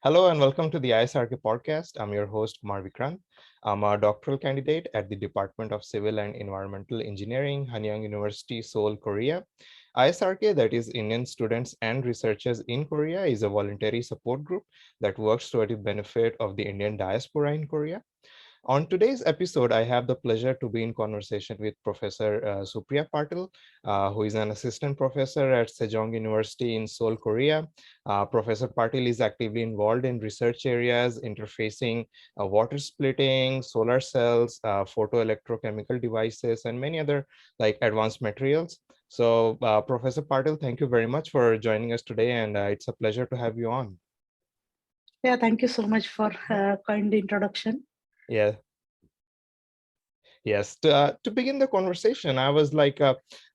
Hello and welcome to the ISRK podcast. I'm your host, Kumar Vikrant. I'm a doctoral candidate at the Department of Civil and Environmental Engineering, Hanyang University, Seoul, Korea. ISRK, that is Indian Students and Researchers in Korea, is a voluntary support group that works toward the benefit of the Indian diaspora in Korea. On today's episode, I have the pleasure to be in conversation with Professor Supriya Patil, who is an assistant professor at Sejong University in Seoul, Korea. Professor Patil is actively involved in research areas interfacing water splitting, solar cells, photoelectrochemical devices, and many other like advanced materials. So, Professor Patil, thank you very much for joining us today, and it's a pleasure to have you on. Yeah, thank you so much for kind introduction. Yeah. Yes, to begin the conversation, I was like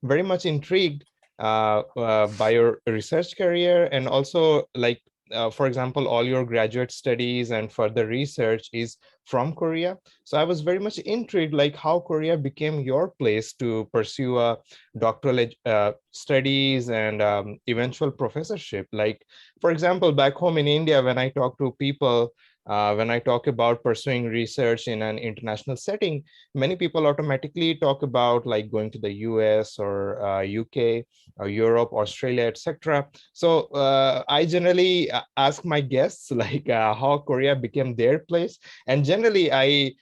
very much intrigued by your research career, and also like, for example, all your graduate studies and further research is from Korea. So I was very much intrigued, like how Korea became your place to pursue doctoral studies and eventual professorship. Like, for example, back home in India, when I talk to people, when I talk about pursuing research in an international setting, many people automatically talk about like going to the US or UK or Europe, Australia, etc. So I generally ask my guests like how Korea became their place, and generally I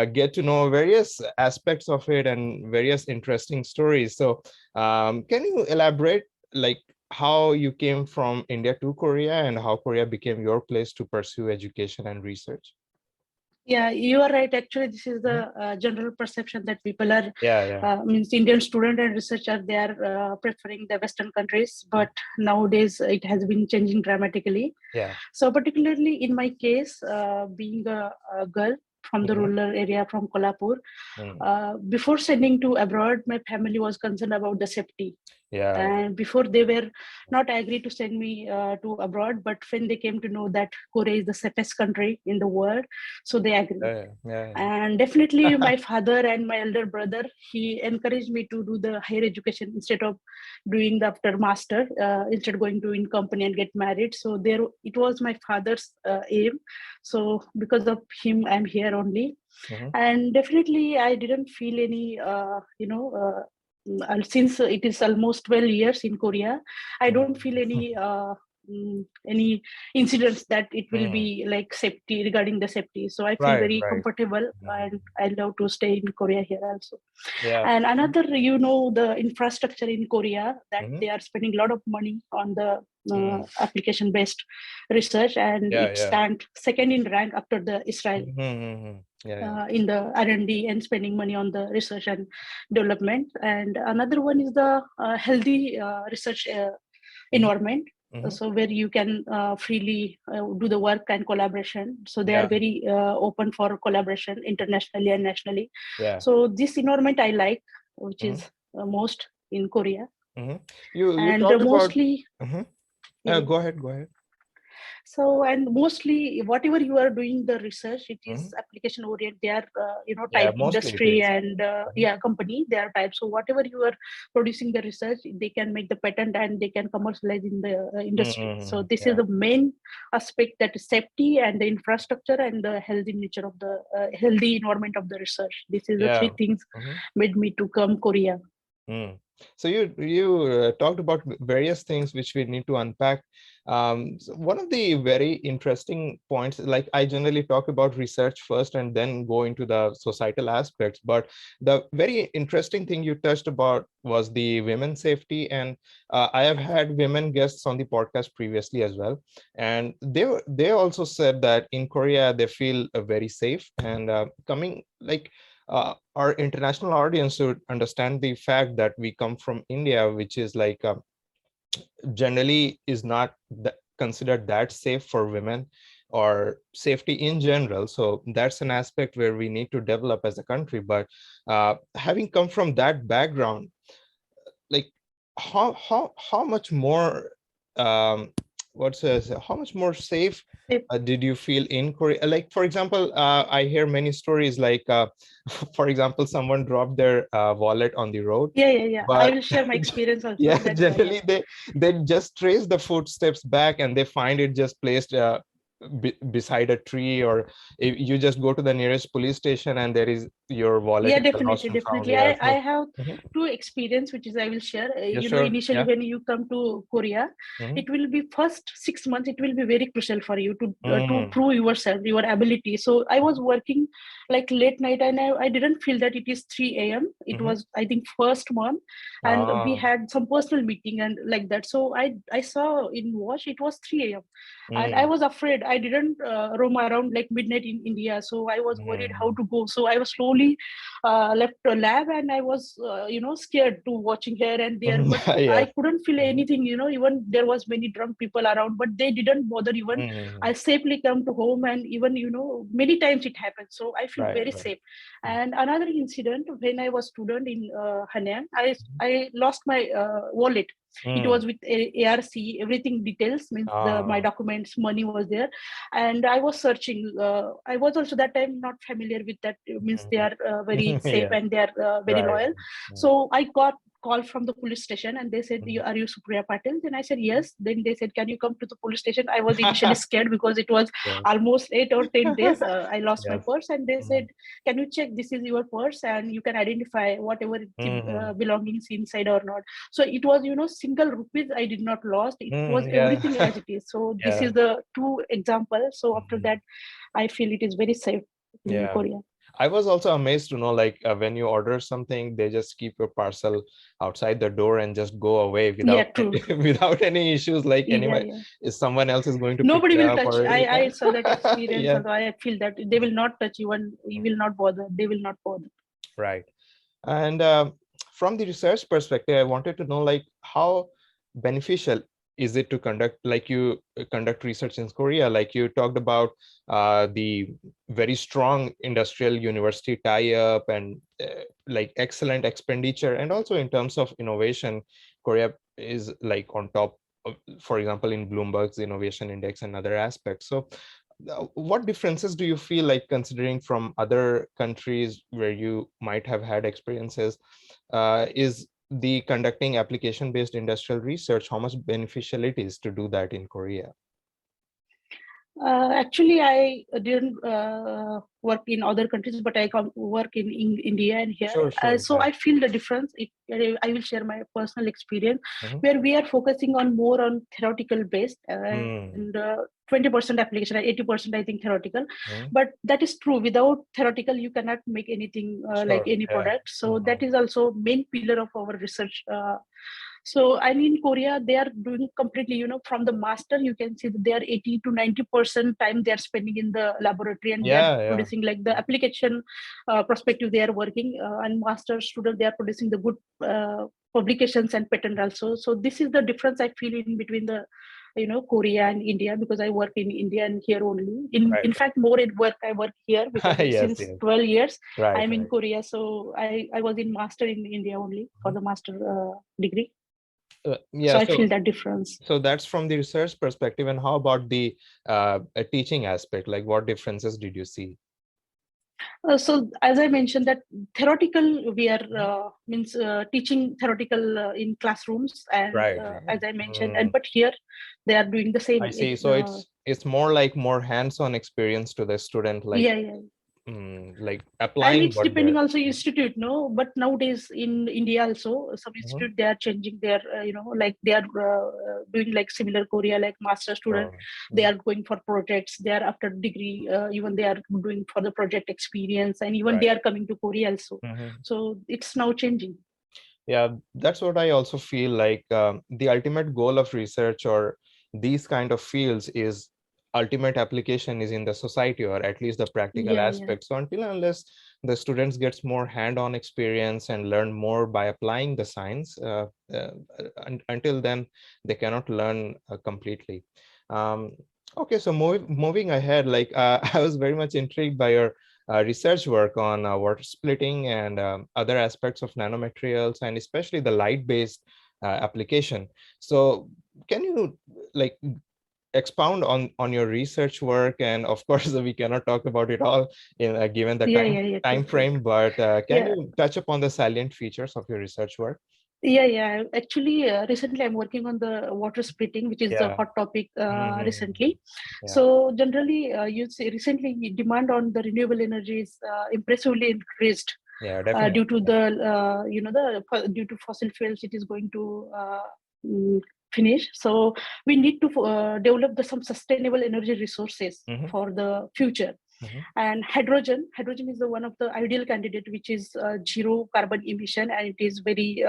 get to know various aspects of it and various interesting stories. So can you elaborate like how you came from India to Korea and how Korea became your place to pursue education and research? Yeah, you are right. Actually, this is the general perception that people are, Yeah. means Indian student and researcher, they are preferring the Western countries. But nowadays, it has been changing dramatically. Yeah. So particularly in my case, being a girl from the rural area from Kolhapur, before sending to abroad, my family was concerned about the safety. Yeah. And before they were not agree to send me to abroad, but when they came to know that Korea is the safest country in the world, so they agreed. Yeah. And definitely my father and my elder brother, he encouraged me to do the higher education instead of doing the after master, instead going to in company and get married. So there it was my father's aim. So because of him, I'm here only. And definitely I didn't feel any since it is almost 12 years in Korea, I don't feel any incidents that it will be like safety regarding the safety. So I feel very comfortable, and I love to stay in Korea here also. Yeah. And another, the infrastructure in Korea, that they are spending a lot of money on the application based research, and it stands second in rank after the Israel. In the R&D and spending money on the research and development. And another one is the healthy research environment. So where you can freely do the work and collaboration. So they are very open for collaboration internationally and nationally. So this environment I like, which is most in Korea. You talked mostly about. Go ahead. So, and mostly whatever you are doing the research, it is application oriented. They are, type industry and company, they are type. So whatever you are producing the research, they can make the patent and they can commercialize in the industry. So this is the main aspect, that is safety and the infrastructure and the healthy nature of the healthy environment of the research. This is the three things made me to come Korea. So you talked about various things which we need to unpack. So one of the very interesting points, like I generally talk about research first and then go into the societal aspects, but the very interesting thing you touched about was the women's safety. And I have had women guests on the podcast previously as well. And they also said that in Korea, they feel very safe, and coming like our international audience should understand the fact that we come from India, which is like generally is not considered that safe for women or safety in general. So that's an aspect where we need to develop as a country. But having come from that background, like how much more how much more safe did you feel in Korea? Like, for example, I hear many stories like, for example, someone dropped their wallet on the road. But I will share my experience also. Generally they just trace the footsteps back and they find it just placed beside a tree, or if you just go to the nearest police station and there is your wallet Yeah, and the lost definitely, and found. definitely. Yeah, I so have two experience, which is I will share. yeah, sure. Initially when you come to Korea, it will be first 6 months. It will be very crucial for you to prove yourself, your ability. So I was working like late night, and I didn't feel that it is 3 a.m. It was, I think, first month, and we had some personal meeting and like that. So I saw in watch it was 3 a.m. and I was afraid. I didn't roam around like midnight in India, so I was worried how to go. So I was slowly left a lab, and I was scared to watching here and there, but I couldn't feel anything. Even there was many drunk people around, but they didn't bother. Even I safely come to home, and even many times it happened, so I feel very safe. And another incident, when I was student in Hanyang, I lost my wallet. It was with ARC, everything details, means my documents, money was there. And I was searching. I was also that time not familiar with that, means they are very safe and they are very loyal. So I got call from the police station, and they said, are you Supriya Patil? Then I said, yes. Then they said, can you come to the police station? I was initially scared because it was almost 8 or 10 days. I lost my purse, and they said, can you check this is your purse and you can identify whatever belongings inside or not. So it was, single rupees I did not lost. It was everything as it is. So this is the two examples. So after that, I feel it is very safe in Korea. I was also amazed to know, like, when you order something, they just keep your parcel outside the door and just go away without without any issues. Like, anyway, if someone else is going to nobody pick it will up, touch. or I saw that experience. So I feel that they will not touch you, and you will not bother. They will not bother. Right. And from the research perspective, I wanted to know, like, how beneficial is it to conduct research in Korea? Like you talked about the very strong industrial university tie-up and like excellent expenditure, and also in terms of innovation, Korea is like on top of, for example, in Bloomberg's innovation index and other aspects. So what differences do you feel, like, considering from other countries where you might have had experiences, is the conducting application-based industrial research, how much beneficial it is to do that in Korea? Actually, I didn't work in other countries, but I work in India and here. So I feel the difference. I will share my personal experience, where we are focusing on more on theoretical based and 20% application, 80% I think theoretical. But that is true. Without theoretical, you cannot make anything like any product. So that is also main pillar of our research. So I mean, Korea, they are doing completely, from the master, you can see that they are 80 to 90% time they are spending in the laboratory, and they are producing like the application perspective they are working, and master student, they are producing the good publications and patent also. So this is the difference I feel in between the, Korea and India, because I work in India and here only. In fact, more at work, I work here because since 12 years, I'm in Korea. So I was in master in India only for the master degree. So I feel that difference. So that's from the research perspective. And how about the teaching aspect? Like, what differences did you see? So as I mentioned, that theoretical, we are teaching theoretical in classrooms, and as I mentioned, and but here they are doing the same. I see. So it's more like more hands-on experience to the student, like like applying. And it's depending also institute, no? But nowadays in India also, some institute they are changing their, like they are doing like similar Korea, like master student. They are going for projects. They are after degree, even they are doing for the project experience, and even they are coming to Korea also. So it's now changing. Yeah, that's what I also feel like. The ultimate goal of research or these kind of fields is ultimate application is in the society, or at least the practical aspects. So until unless the students gets more hand-on experience and learn more by applying the science, until then they cannot learn completely. Okay, so moving ahead, like I was very much intrigued by your research work on water splitting and other aspects of nanomaterials, and especially the light-based application. So can you like expound on your research work? And of course, we cannot talk about it all in given the time frame, but can you touch upon the salient features of your research work? Yeah. Actually, recently I'm working on the water splitting, which is a hot topic recently. So generally, you see recently demand on the renewable energy is impressively increased. Due to due to fossil fuels, it is going to mm, finish. So we need to develop some sustainable energy resources for the future. And hydrogen is the one of the ideal candidate, which is zero carbon emission, and it is very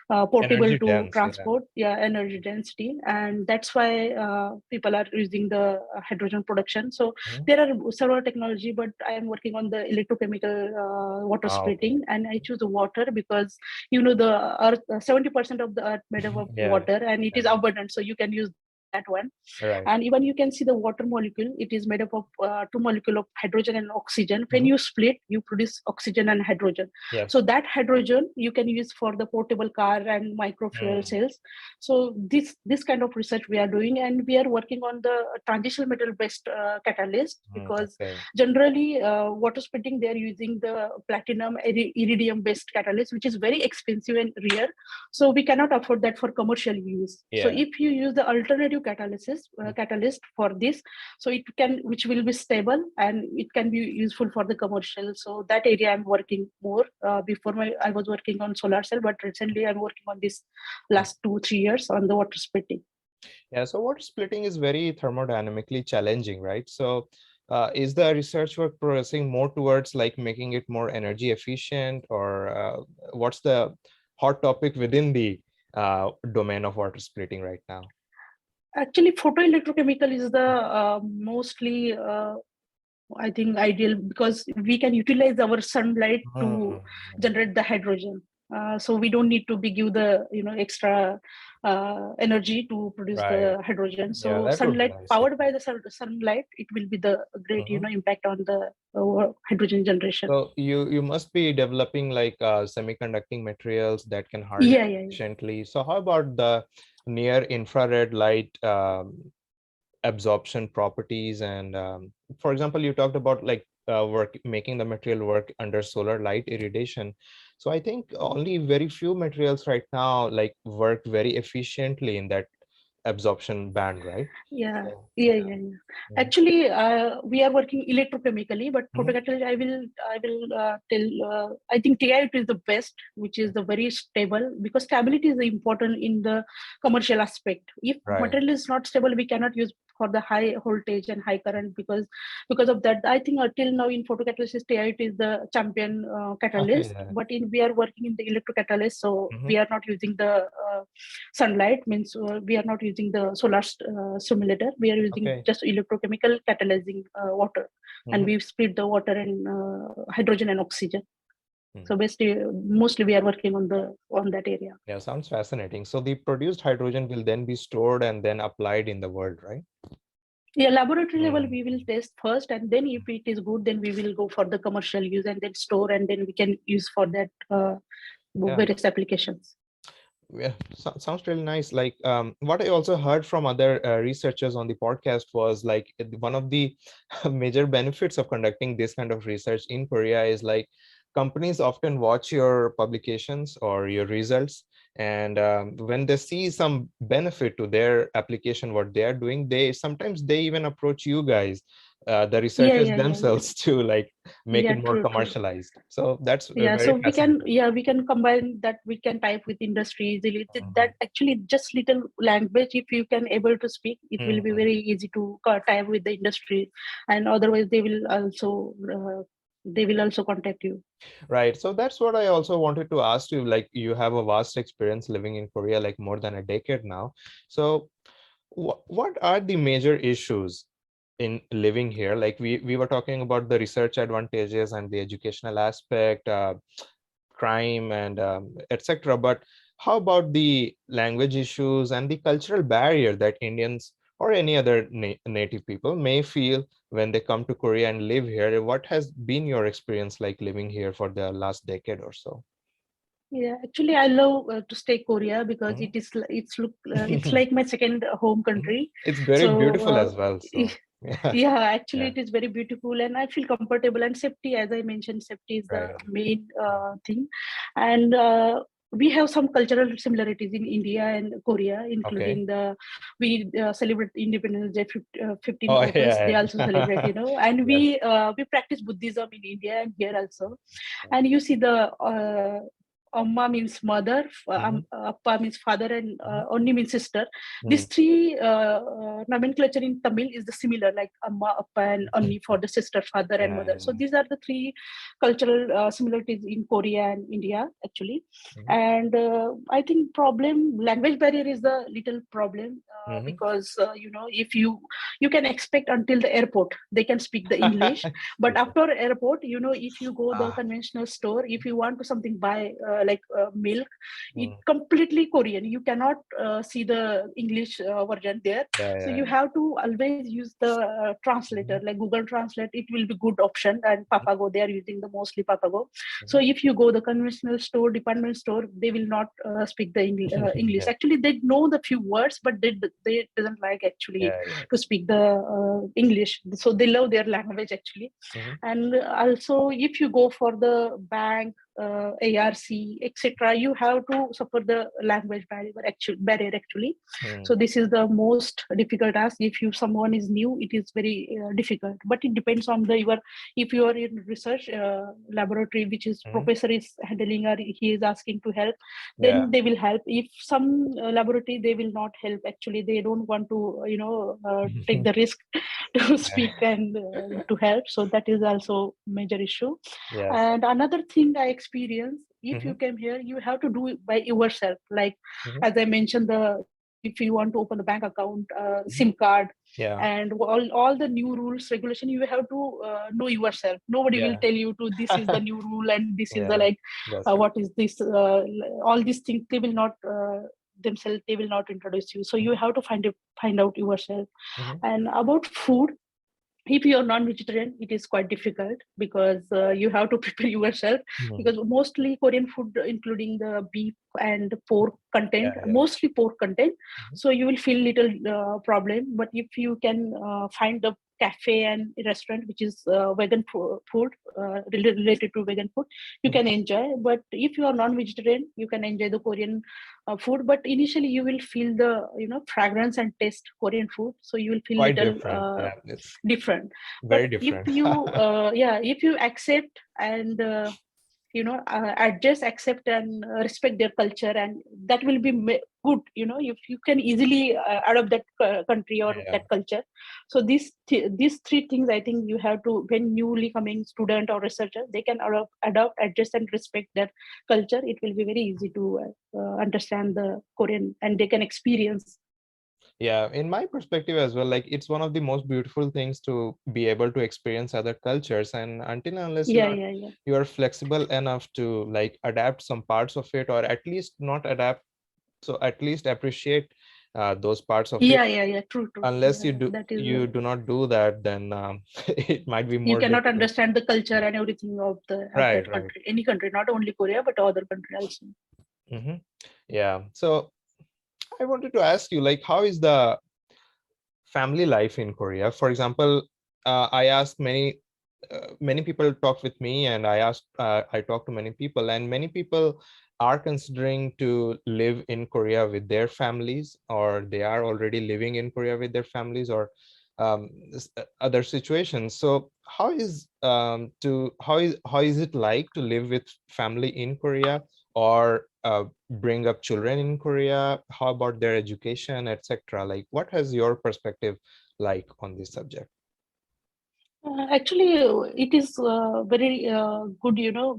portable Energy to dense, transport, energy density, and that's why people are using the hydrogen production. So there are several technology, but I am working on the electrochemical water splitting, and I choose the water because the earth, 70% of the earth made up of water, and it is abundant, so you can use that one. And even you can see the water molecule, it is made up of two molecules of hydrogen and oxygen. When you split, you produce oxygen and hydrogen. So that hydrogen you can use for the portable car and micro fuel cells. So this kind of research we are doing, and we are working on the transitional metal based catalyst, because generally water splitting, they are using the platinum iridium based catalyst, which is very expensive and rare, so we cannot afford that for commercial use. So if you use the alternative catalyst for this, so it can, which will be stable and it can be useful for the commercial. So that area I'm working more. Before I was working on solar cell, but recently I'm working on this last 2-3 years on the water splitting. So water splitting is very thermodynamically challenging, right? So is the research work progressing more towards like making it more energy efficient, or what's the hot topic within the domain of water splitting right now? Actually, photoelectrochemical is the mostly I think ideal, because we can utilize our sunlight to generate the hydrogen. So we don't need to give the extra energy to produce the hydrogen. So sunlight, powered by the sunlight, it will be the great impact on the hydrogen generation. So you must be developing like semiconducting materials that can harness efficiently. So how about the near infrared light absorption properties? And for example, you talked about like making the material work under solar light irradiation. So I think only very few materials right now like work very efficiently in that absorption band, right? Yeah. Actually, we are working electrochemically, but photocatalysis, I will tell. I think TiO2 is the best, which is the very stable, because stability is important in the commercial aspect. If material is not stable, we cannot use for the high voltage and high current, because of that. I think till now in photocatalysis, TiO2 is the champion catalyst. But we are working in the electrocatalyst, so we are not using the sunlight. Means we are not using the solar simulator. We are using just electrochemical catalyzing water, and we split the water and hydrogen and oxygen. So basically, mostly we are working on that area. Yeah, sounds fascinating. So the produced hydrogen will then be stored and then applied in the world, right? Yeah, laboratory level we will test first, and then if it is good, then we will go for the commercial use, and then store, and then we can use for that various applications. Yeah, sounds really nice. Like what I also heard from other researchers on the podcast was like one of the major benefits of conducting this kind of research in Korea is like companies often watch your publications or your results, and when they see some benefit to their application, what they are doing, they sometimes even approach you guys, the researchers themselves, to like make it more commercialized. So that's so we can combine that. We can type with industry easily. That actually just little language, if you can able to speak, it will be very easy to type with the industry, and otherwise they will also contact you. Right. So that's what I also wanted to ask you. Like, you have a vast experience living in Korea, like more than a decade now. So what are the major issues in living here? Like we were talking about the research advantages and the educational aspect, crime and etc. But how about the language issues and the cultural barrier that Indians or any other native people may feel when they come to Korea and live here? What has been your experience like living here for the last decade or so? Yeah, actually, I love to stay Korea, because it's like my second home country. It's very beautiful as well. So. Actually, it is very beautiful, and I feel comfortable. And safety, as I mentioned, safety is the main thing. And we have some cultural similarities in India and Korea, including we celebrate Independence Day 15 August. They also celebrate, and we practice Buddhism in India and here also. And you see the Amma means mother, Appa means father, and Onni means sister. These three nomenclature in Tamil is the similar, like Amma, Appa, and Onni for the sister, father, and mother. So these are the three cultural similarities in Korea and India, actually. And I think language barrier is the little problem because if you can expect until the airport they can speak the English, but after airport, if you go the conventional store, if you want to something buy like milk, it completely Korean. You cannot see the English version there. So you have to always use the translator, like Google Translate. It will be good option. And Papago, they are using the mostly Papago. So if you go the conventional store, department store, they will not speak the English. Actually, they know the few words, but they doesn't like actually to speak the English. So they love their language actually. And also, if you go for the bank, ARC, etc., you have to suffer the language barrier actually. So this is the most difficult task. If someone is new, it is very difficult. But it depends on if you are in research laboratory, which is professor is handling or he is asking to help, then they will help. If some laboratory, they will not help. Actually, they don't want to take the risk to speak and to help. So that is also major issue. And another thing I experienced, if you came here, you have to do it by yourself. Like as I mentioned, if you want to open the bank account, SIM card, and all the new rules, regulation, you have to know yourself. Nobody will tell you to this is the new rule and this is the what is this. All these things they will not. Themselves they will not introduce you, so you have to find out yourself. And about food, if you're non-vegetarian, it is quite difficult because you have to prepare yourself, because mostly Korean food, including the beef and pork content, mostly pork content. So you will feel little problem. But if you can find the cafe and restaurant which is vegan food related to vegan food, you can enjoy. But if you are non-vegetarian, you can enjoy the Korean food. But initially you will feel the fragrance and taste Korean food, so you will feel Quite little different. different. Very but different. if you accept and adjust, accept and respect their culture, and that will be good. If you can easily adopt that country or that culture. So these three things, I think you have to, when newly coming student or researcher, they can adopt, adjust and respect their culture. It will be very easy to understand the Korean, and they can experience. Yeah, in my perspective as well, like it's one of the most beautiful things to be able to experience other cultures, and until and unless you are flexible enough to like adapt some parts of it, or at least not adapt, so at least appreciate those parts of it. True. Unless you do not do that, then it might be more you cannot difficult. Understand the culture and everything of that country, any country, not only Korea but other country also. Yeah, so I wanted to ask you, like, how is the family life in Korea? For example, I asked many people talk with me, and I talked to many people, and many people are considering to live in Korea with their families, or they are already living in Korea with their families, or other situations. So how is it like to live with family in Korea, or bring up children in Korea? How about their education, etc.? Like, what has your perspective like on this subject? Actually, it is very good,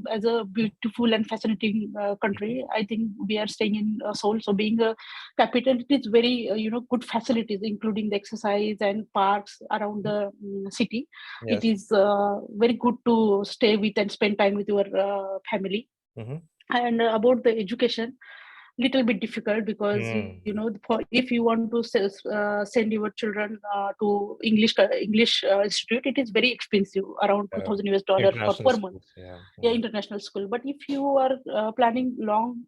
as a beautiful and fascinating country. I think we are staying in Seoul. So being a capital, it is very, good facilities, including the exercise and parks around the city. It is very good to stay with and spend time with your family. And about the education, little bit difficult because if you want to send your children to English institute, it is very expensive, around $2,000 for per month. International school. But if you are planning long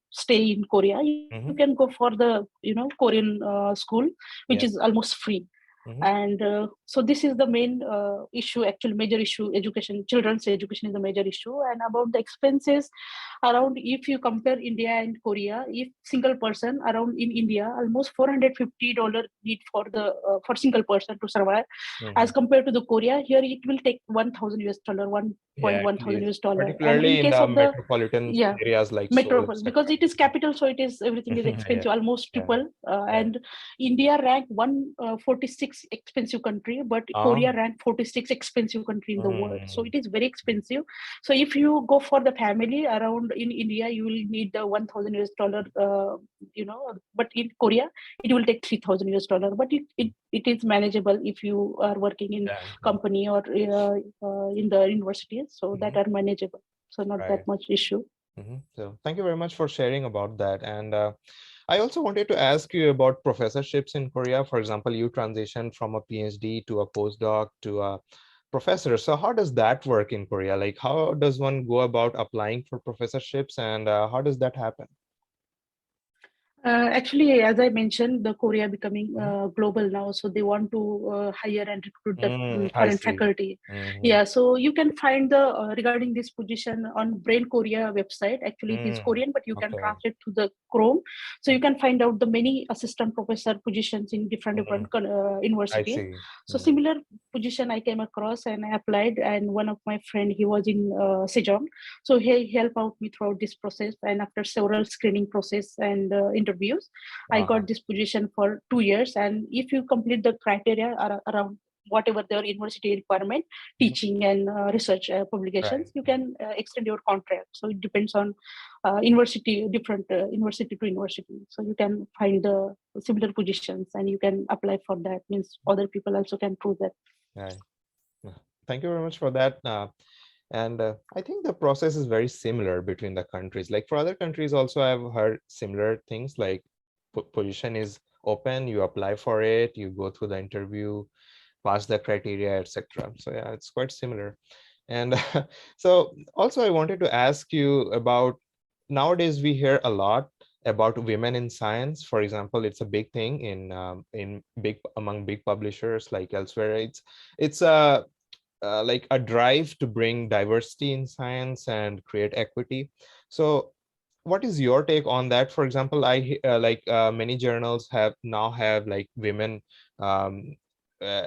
stay in Korea, you can go for the Korean school, which is almost free. And so this is the main issue, actually major issue. Education, children's education is a major issue. And about the expenses around, if you compare India and Korea, if single person around in India, almost $450 need for the for single person to survive. As compared to the Korea, here it will take 1,000 US dollar, 1.1 thousand US dollar. And in Particularly in case the of the metropolitan areas like Seoul, metropolis, because it is capital, so it is everything is expensive, almost triple. And India ranked 146 expensive country, but Korea ranked 46 expensive country in the world. So it is very expensive. So if you go for the family around in India, you will need the 1,000 US dollar, but in Korea it will take 3,000 US dollar. But it is manageable if you are working in company or in the university, so that are manageable. So not that much issue. So thank you very much for sharing about that. And I also wanted to ask you about professorships in Korea. For example, you transitioned from a PhD to a postdoc to a professor. So how does that work in Korea? Like, how does one go about applying for professorships, and how does that happen? Actually, as I mentioned, the Korea becoming global now, so they want to hire and recruit the foreign faculty. Yeah, so you can find the regarding this position on Brain Korea website. Actually, it is Korean, but you can translate to the Chrome, so you can find out the many assistant professor positions in different universities. So similar position I came across and I applied, and one of my friend, he was in Sejong, so he helped out me throughout this process. And after several screening process and interviews, I got this position for 2 years. And if you complete the criteria around whatever their university requirement, teaching and research publications, you can extend your contract. So it depends on university, different university to university. So you can find the similar positions and you can apply for that. Means other people also can prove that. Thank you very much for that. And I think the process is very similar between the countries. Like for other countries also, I've heard similar things, like position is open, you apply for it, you go through the interview, pass the criteria, etc. So yeah, it's quite similar. And so also I wanted to ask you about, nowadays we hear a lot about women in science. For example, it's a big thing among big publishers like elsewhere. It's a like a drive to bring diversity in science and create equity. So what is your take on that? For example, I many journals have like women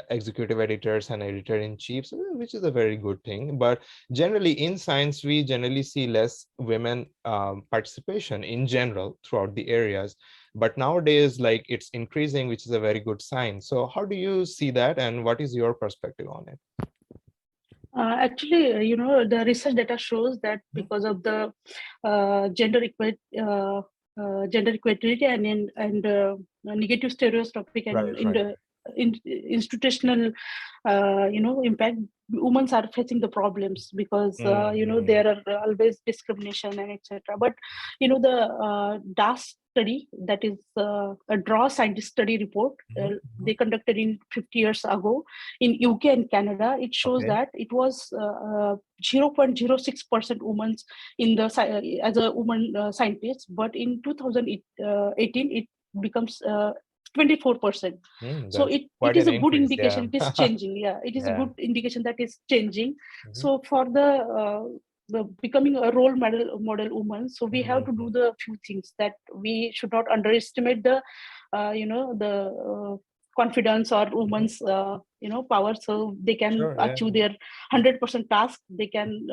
executive editors and editor-in-chiefs, which is a very good thing. But generally in science, we generally see less women participation in general throughout the areas. But nowadays, like, it's increasing, which is a very good sign. So how do you see that, and what is your perspective on it? Actually, the research data shows that because of the gender equality and negative stereotypic and institutional impact, women are facing the problems because there are always discrimination and etc. But the DAS study, that is a draw scientist study report they conducted in 50 years ago in UK and Canada, it shows that it was 0.06% women in the as a woman scientist, but in 2018 it becomes 24%. So it is a good indication. It is changing. Yeah, it is a good indication that is changing. So for the becoming a role model woman, so we have to do the few things, that we should not underestimate the the confidence or women's power, so they can achieve their 100% task. They can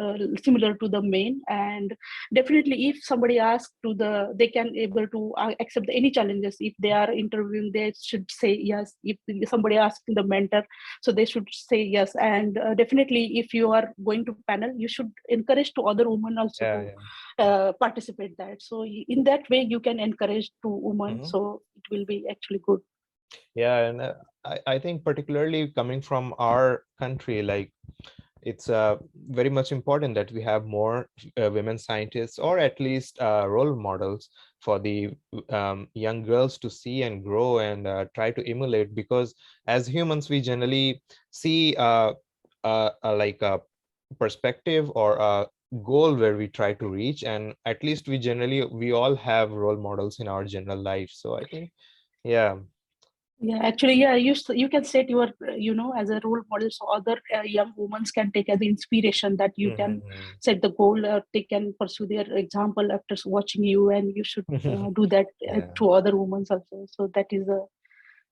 similar to the men. And definitely if somebody asks they can able to accept any challenges. If they are interviewing, they should say yes. If somebody asks the mentor, so they should say yes. And definitely if you are going to panel, you should encourage to other women also to participate that. So in that way you can encourage to women, so it will be actually good. Yeah, and I think particularly coming from our country, like, it's very much important that we have more women scientists, or at least role models for the young girls to see and grow and try to emulate. Because as humans, we generally see like a perspective or a goal where we try to reach, and at least we all have role models in our general life. So I think, yeah. Yeah, actually, yeah, you can set your, as a role model, so other young women can take as inspiration that you can set the goal, or they can pursue their example after watching you, and you should do that to other women also. So that is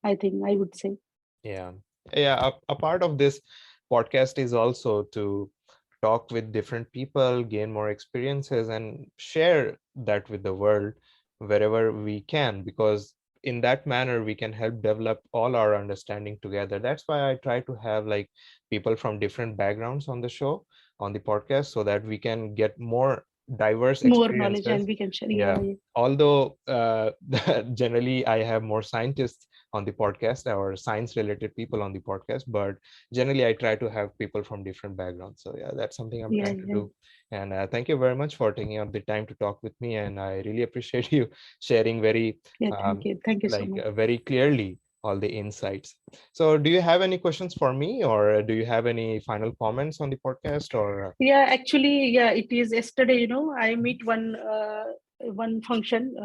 I think I would say. Yeah. A part of this podcast is also to talk with different people, gain more experiences, and share that with the world wherever we can, because in that manner we can help develop all our understanding together. That's why I try to have like people from different backgrounds on the show, on the podcast, so that we can get more diverse More knowledge and experiences. we can share. Yeah. Although generally I have more scientists on the podcast or science related people on the podcast, but generally I try to have people from different backgrounds. So yeah, that's something I'm trying to do. And thank you very much for taking out the time to talk with me, and I really appreciate you sharing very thank you so much. Very clearly all the insights. So do you have any questions for me, or do you have any final comments on the podcast? Or yeah, actually, yeah, it is yesterday, I meet one function.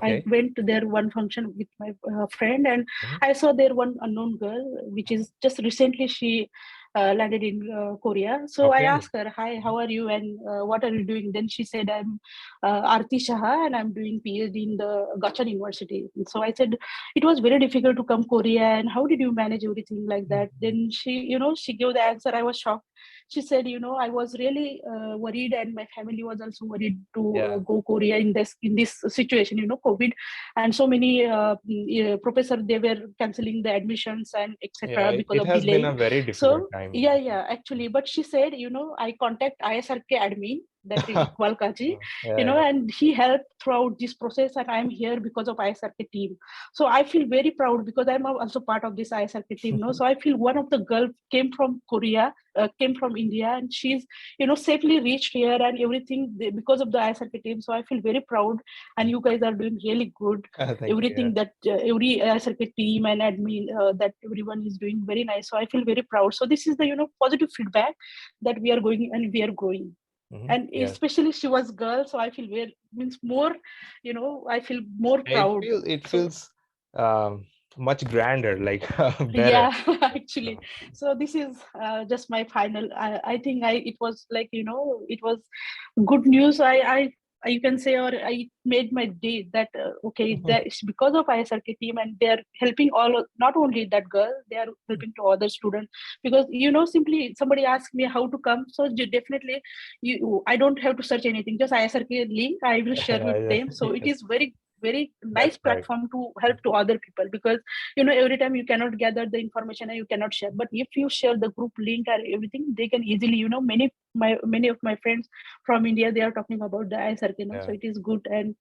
I went to their one function with my friend, and I saw there one unknown girl, which is just recently she landed in Korea. So I asked her, "Hi, how are you, and what are you doing?" Then she said, "I'm Arti Shaha, and I'm doing Ph.D. in the Dongguk University." And so I said, "It was very difficult to come Korea, and how did you manage everything like that?" Then she gave the answer. I was shocked. She said, I was really worried, and my family was also worried to go Korea in this situation, COVID, and so many professors, they were canceling the admissions and etc. because of has delay. been a very difficult time. Yeah, actually, but she said, I contact ISRK admin, that Iqbal Kaji, and he helped throughout this process, and I'm here because of ISRK team. So I feel very proud because I'm also part of this ISRK team. So I feel one of the girls came from Korea, came from India, and she's safely reached here and everything because of the ISRK team. So I feel very proud, and you guys are doing really good. Everything that every ISRK team and admin, that everyone is doing very nice. So I feel very proud. So this is the positive feedback that we are going and we are growing. And especially she was girl, so I feel more, I feel more proud. It feels much grander, like better. Yeah, actually. So this is just my final. I think it was like, it was good news. You can say, or I made my day that okay, that is because of ISRK team, and they are helping not only that girl, they are helping to other students, because simply somebody asked me how to come, so definitely I don't have to search anything, just ISRK link I will share with them. So it is very nice platform to help to other people, because every time you cannot gather the information and you cannot share, but if you share the group link or everything, they can easily, many of my friends from India, they are talking about the ISRK, so it is good. And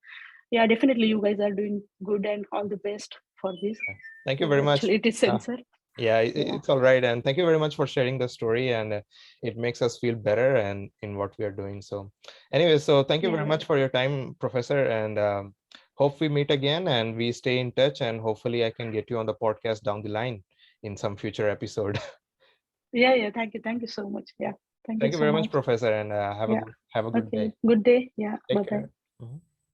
yeah, definitely you guys are doing good, and all the best for this. Thank you very much. Actually, it is censored. It's all right, and thank you very much for sharing the story, and it makes us feel better and in what we are doing. So anyway, so thank you very much for your time, Professor, and hope we meet again and we stay in touch, and hopefully I can get you on the podcast down the line in some future episode. Yeah, thank you so much. Yeah, thank you very much, Professor, and have a good day. Good day. Yeah, Take care.